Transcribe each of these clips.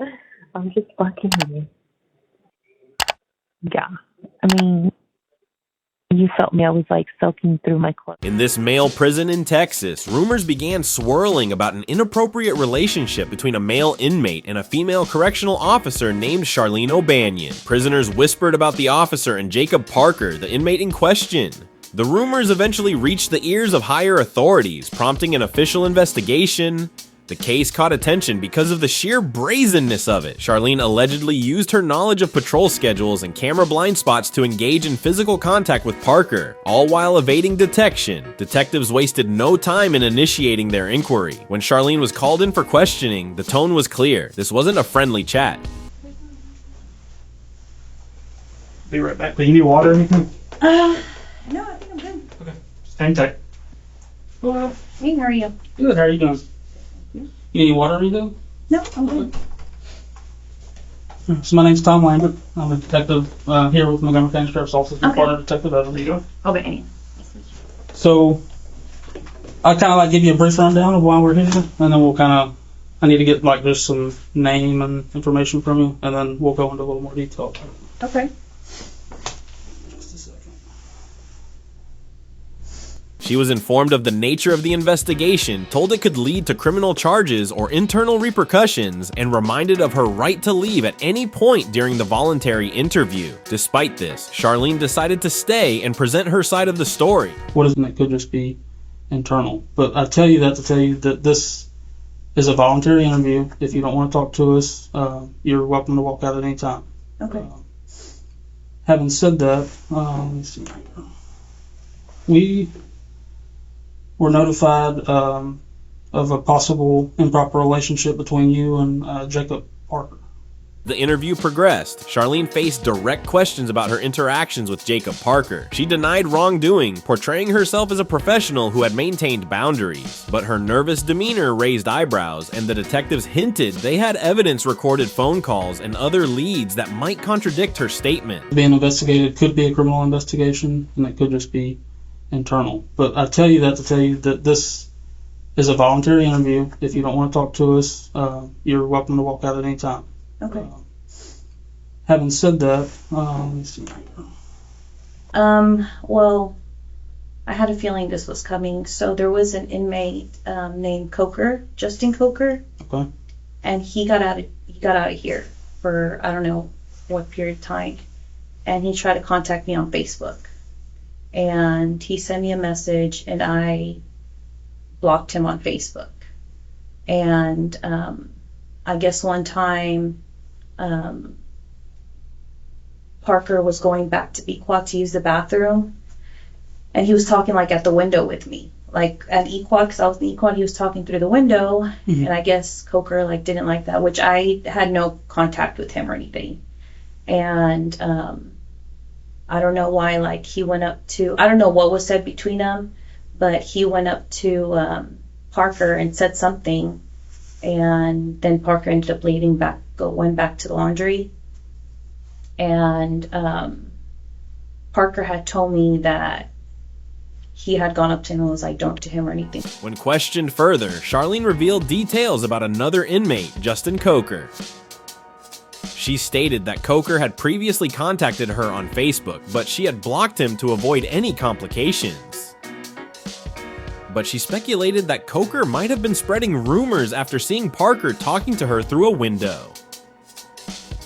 I'm just fucking with you. Yeah. I mean, you felt me. I was like soaking through my clothes. In this male prison in Texas, rumors began swirling about an inappropriate relationship between a male inmate and a female correctional officer named Charlene O'Banion. Prisoners whispered about the officer and Jacob Parker, the inmate in question. The rumors eventually reached the ears of higher authorities, prompting an official investigation. The case caught attention because of the sheer brazenness of it. Charlene allegedly used her knowledge of patrol schedules and camera blind spots to engage in physical contact with Parker, all while evading detection. Detectives wasted no time in initiating their inquiry. When Charlene was called in for questioning, the tone was clear. This wasn't a friendly chat. Be right back. Do you need water or anything? No, I think I'm good. Okay. Just hang tight. Well, hey, how are you? Good. How are you doing? You need water or anything? No, I'm good. So my name's Tom Lambert. I'm a detective here with Montgomery County Sheriff's Office. Okay. Partner detective. How are you doing? Okay. So I'll kind of like give you a brief rundown of why we're here, and then we'll I need to get like just some name and information from you, and then we'll go into a little more detail. Okay. Just a second. She was informed of the nature of the investigation, told it could lead to criminal charges or internal repercussions, and reminded of her right to leave at any point during the voluntary interview. Despite this, Charlene decided to stay and present her side of the story. What is it could just be internal. But I tell you that to tell you that this is a voluntary interview. If you don't want to talk to us, you're welcome to walk out at any time. Okay. Having said that, let me see. We were notified of a possible improper relationship between you and Jacob Parker. The interview progressed. Charlene faced direct questions about her interactions with Jacob Parker. She denied wrongdoing, portraying herself as a professional who had maintained boundaries. But her nervous demeanor raised eyebrows, and the detectives hinted they had evidence-recorded phone calls and other leads that might contradict her statement. Being investigated could be a criminal investigation, and it could just be internal. But I tell you that to tell you that this is a voluntary interview. If you don't want to talk to us, you're welcome to walk out at any time. Okay. Having said that, let me see. Well, I had a feeling this was coming. So there was an inmate named Coker, Justin Coker, Okay. and he got out of here for I don't know what period of time, and he tried to contact me on Facebook, and he sent me a message, and I blocked him on Facebook, and I guess one time Parker was going back to Equat to use the bathroom, and he was talking like at the window with me, like at Equat, because I was in Equat. He was talking through the window, and I guess Coker like didn't like that, which I had no contact with him or anything, and I don't know why. Like he went up to, I don't know what was said between them, but he went up to Parker and said something, and then Parker ended up leaving back, went back to the laundry. And Parker had told me that he had gone up to him and was like, don't to him or anything. When questioned further, Charlene revealed details about another inmate, Justin Coker. She stated that Coker had previously contacted her on Facebook, but she had blocked him to avoid any complications. But she speculated that Coker might have been spreading rumors after seeing Parker talking to her through a window.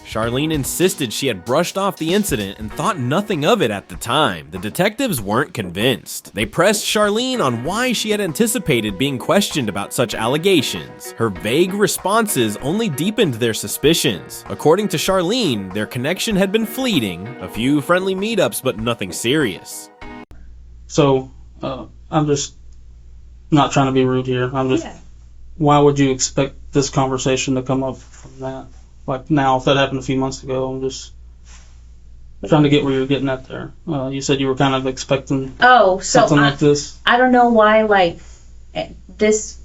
Charlene insisted she had brushed off the incident and thought nothing of it at the time. The detectives weren't convinced. They pressed Charlene on why she had anticipated being questioned about such allegations. Her vague responses only deepened their suspicions. According to Charlene, their connection had been fleeting, a few friendly meetups, but nothing serious. So, I'm just not trying to be rude here. I'm just, why would you expect this conversation to come up from that? Like now, if that happened a few months ago, I'm just trying to get where you're getting at there. You said you were kind of expecting something like this. I don't know why, like, this,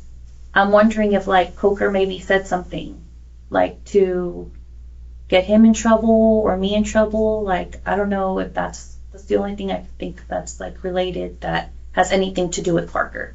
I'm wondering if, like, Coker maybe said something, like, to get him in trouble or me in trouble. Like, I don't know if that's the only thing I think that's, like, related that has anything to do with Parker.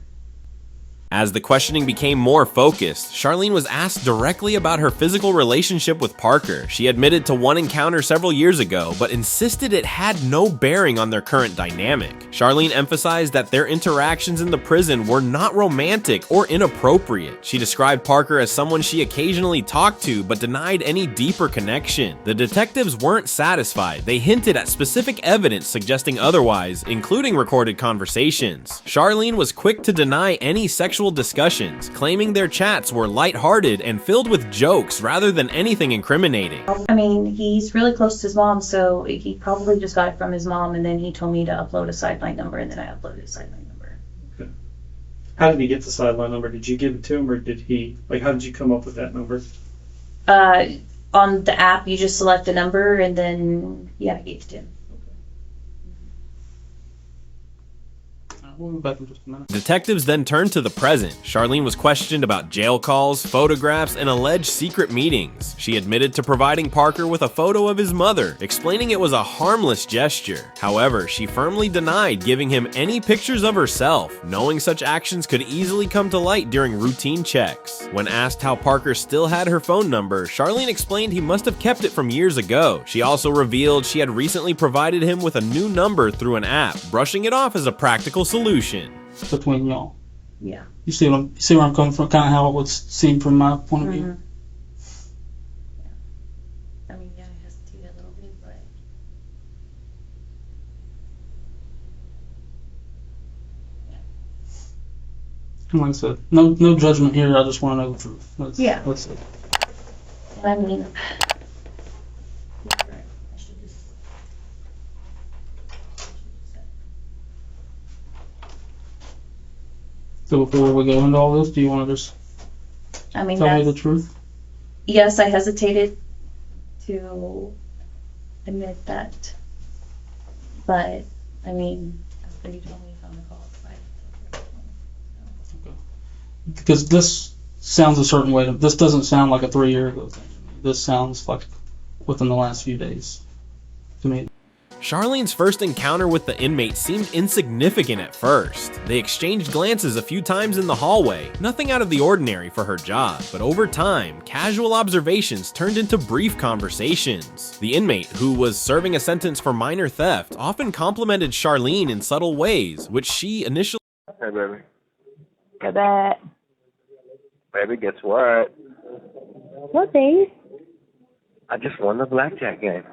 As the questioning became more focused, Charlene was asked directly about her physical relationship with Parker. She admitted to one encounter several years ago, but insisted it had no bearing on their current dynamic. Charlene emphasized that their interactions in the prison were not romantic or inappropriate. She described Parker as someone she occasionally talked to, but denied any deeper connection. The detectives weren't satisfied. They hinted at specific evidence suggesting otherwise, including recorded conversations. Charlene was quick to deny any sexual discussions, claiming their chats were lighthearted and filled with jokes rather than anything incriminating. I mean, he's really close to his mom, so he probably just got it from his mom, and then he told me to upload a sideline number, and then I uploaded a sideline number. Okay. How did he get the sideline number? Did you give it to him, or did he, like, how did you come up with that number? On the app, you just select a number, and then, yeah, I gave it to him. We'll be back in just a minute. Detectives then turned to the present. Charlene was questioned about jail calls, photographs, and alleged secret meetings. She admitted to providing Parker with a photo of his mother, explaining it was a harmless gesture. However, she firmly denied giving him any pictures of herself, knowing such actions could easily come to light during routine checks. When asked how Parker still had her phone number, Charlene explained he must have kept it from years ago. She also revealed she had recently provided him with a new number through an app, brushing it off as a practical solution. Between y'all. Yeah. You see where I'm coming from, kind of how it would seem from my point of view. Yeah. I mean, yeah, I hesitated a little bit, but And like I said, no judgment here. I just want to know the truth. That's it. I mean, So before we go into all this, do you want to just I mean, tell me the truth? yes, I hesitated to admit that, but I mean, after you told me on the call, Because this sounds a certain way. This doesn't sound like a 3 year ago thing. This sounds like within the last few days to me. Charlene's first encounter with the inmate seemed insignificant at first. They exchanged glances a few times in the hallway, nothing out of the ordinary for her job, but over time, casual observations turned into brief conversations. The inmate, who was serving a sentence for minor theft, often complimented Charlene in subtle ways, which she initially— Hey, baby. Go back. Baby, guess what? What, babe? I just won the blackjack game.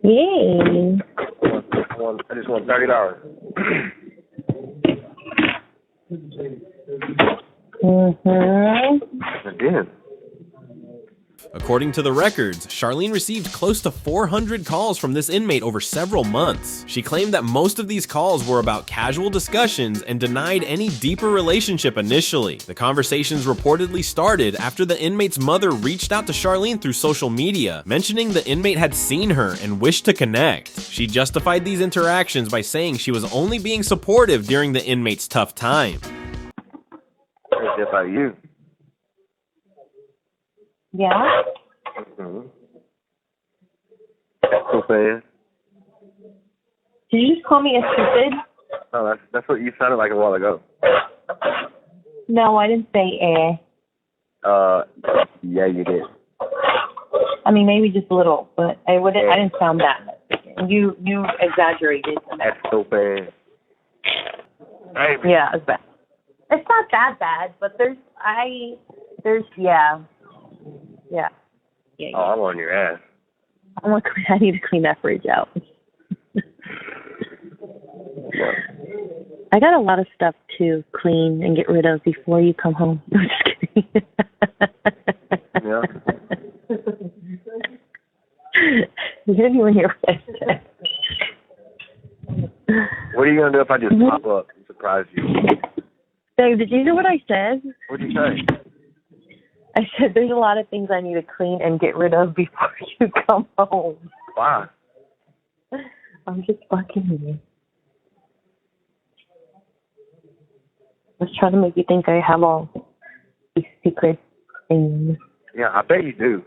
Yay. I just won $30. I did. According to the records, Charlene received close to 400 calls from this inmate over several months. She claimed that most of these calls were about casual discussions and denied any deeper relationship initially. The conversations reportedly started after the inmate's mother reached out to Charlene through social media, mentioning the inmate had seen her and wished to connect. She justified these interactions by saying she was only being supportive during the inmate's tough time. Just about you. Yeah? Mm-hmm. So fast. Did you just call me a stupid? Oh, that's what you sounded like a while ago. No, I didn't say Yeah, you did. I mean, maybe just a little, but I didn't sound that. You exaggerated. That's so bad. Hey, Yeah, it's bad. It's not that bad, but yeah. oh, I'm on your ass. I need to clean that fridge out. I got a lot of stuff to clean and get rid of before you come home. I'm just kidding. Yeah. You're doing your best. What are you gonna do if I just pop up and surprise you? Dave, did you hear what I said? What'd you say? I said there's a lot of things I need to clean and get rid of before you come home. Why? I'm just fucking with you. I was trying to make you think I have all these secret things. Yeah, I bet you do.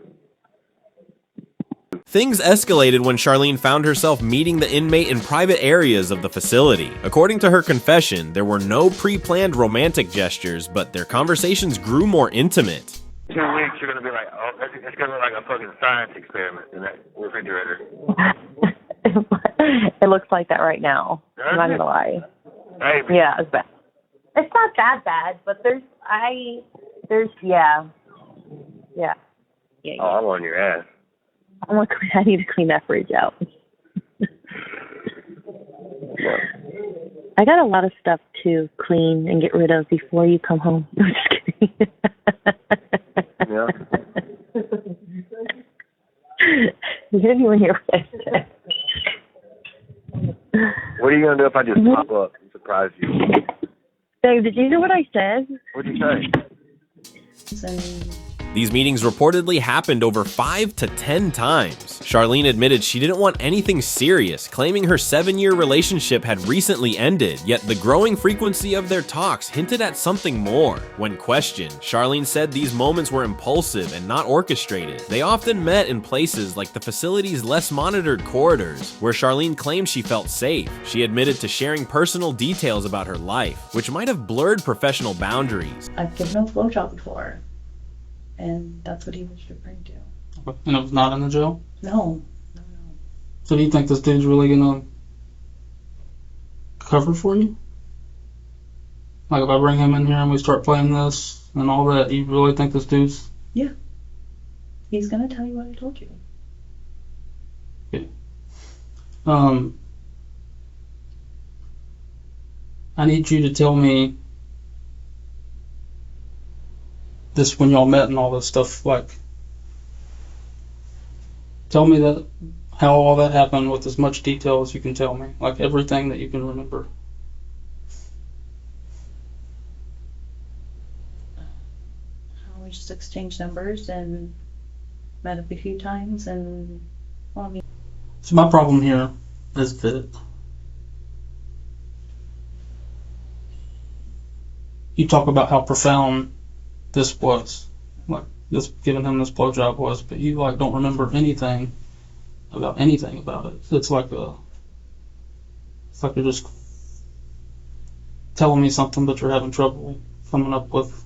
Things escalated when Charlene found herself meeting the inmate in private areas of the facility. According to her confession, there were no pre-planned romantic gestures, but their conversations grew more intimate. 2 weeks, you're gonna be like, oh, it's gonna look like a fucking science experiment in that refrigerator. It looks like that right now. I'm not gonna lie. Hey, Yeah, it's bad. It's not that bad, but yeah. oh, I'm on your ass. I need to clean that fridge out. I got a lot of stuff to clean and get rid of before you come home. I'm just kidding. Yeah. You hit me when you're What are you gonna do if I just pop up and surprise you? Dave, did you hear what I said? What'd you say? These meetings reportedly happened over 5 to 10 times. Charlene admitted she didn't want anything serious, claiming her 7-year relationship had recently ended, yet the growing frequency of their talks hinted at something more. When questioned, Charlene said these moments were impulsive and not orchestrated. They often met in places like the facility's less monitored corridors, where Charlene claimed she felt safe. She admitted to sharing personal details about her life, which might have blurred professional boundaries. I've given a blowjob before, and that's what he was referring to. And it was not in the jail? No. So do you think this dude's really gonna cover for you? Like if I bring him in here and we start playing this and all that, you really think this dude's... Yeah. He's gonna tell you what I told you. Okay. I need you to tell me this when y'all met and all this stuff, like, tell me that how all that happened with as much detail as you can tell me, like everything that you can remember. We just exchanged numbers and met up a few times, and well, I mean, So my problem here is that you talk about how profound this was, like this giving him this blowjob was, but you like don't remember anything about it. It's like you're just telling me something, but you're having trouble coming up with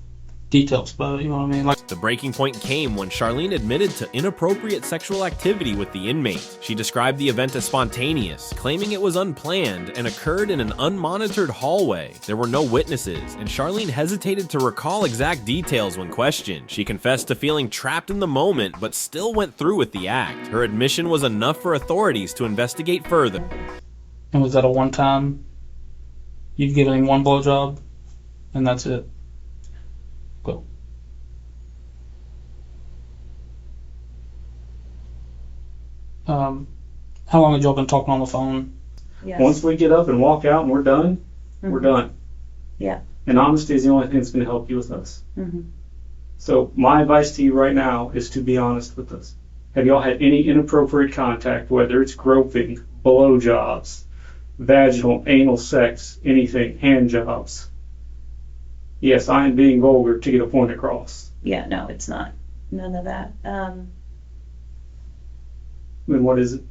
details about it. You know what I mean? Like, The breaking point came when Charlene admitted to inappropriate sexual activity with the inmate. She described the event as spontaneous, claiming it was unplanned and occurred in an unmonitored hallway. There were no witnesses, and Charlene hesitated to recall exact details when questioned. She confessed to feeling trapped in the moment, but still went through with the act. Her admission was enough for authorities to investigate further. and was that a one time? You'd given him one blowjob, and that's it. Cool. How long had y'all been talking on the phone? yes. Once we get up and walk out and we're done, we're done. Yeah. And honesty is the only thing that's going to help you with us. Mm-hmm. So my advice to you right now is to be honest with us. Have y'all had any inappropriate contact, whether it's groping, blowjobs, vaginal, anal sex, anything, hand jobs? Yes, I am being vulgar to get a point across. Yeah, no, it's not. None of that. Then what is it?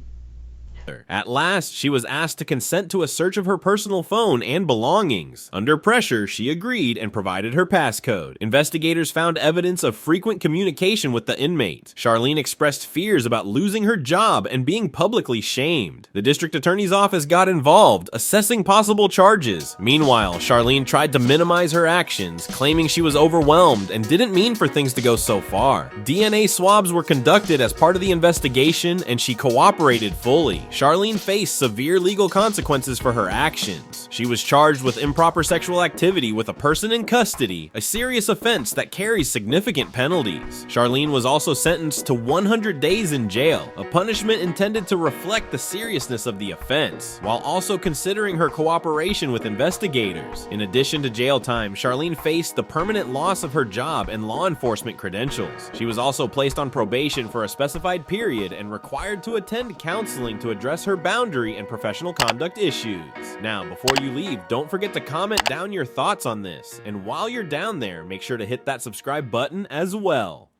At last, she was asked to consent to a search of her personal phone and belongings. Under pressure, she agreed and provided her passcode. Investigators found evidence of frequent communication with the inmate. Charlene expressed fears about losing her job and being publicly shamed. The district attorney's office got involved, assessing possible charges. Meanwhile, Charlene tried to minimize her actions, claiming she was overwhelmed and didn't mean for things to go so far. DNA swabs were conducted as part of the investigation, and she cooperated fully. Charlene faced severe legal consequences for her actions. She was charged with improper sexual activity with a person in custody, a serious offense that carries significant penalties. Charlene was also sentenced to 100 days in jail, a punishment intended to reflect the seriousness of the offense, while also considering her cooperation with investigators. In addition to jail time, Charlene faced the permanent loss of her job and law enforcement credentials. She was also placed on probation for a specified period and required to attend counseling to address her boundary and professional conduct issues. Now, before you leave, don't forget to comment down your thoughts on this. And while you're down there, make sure to hit that subscribe button as well.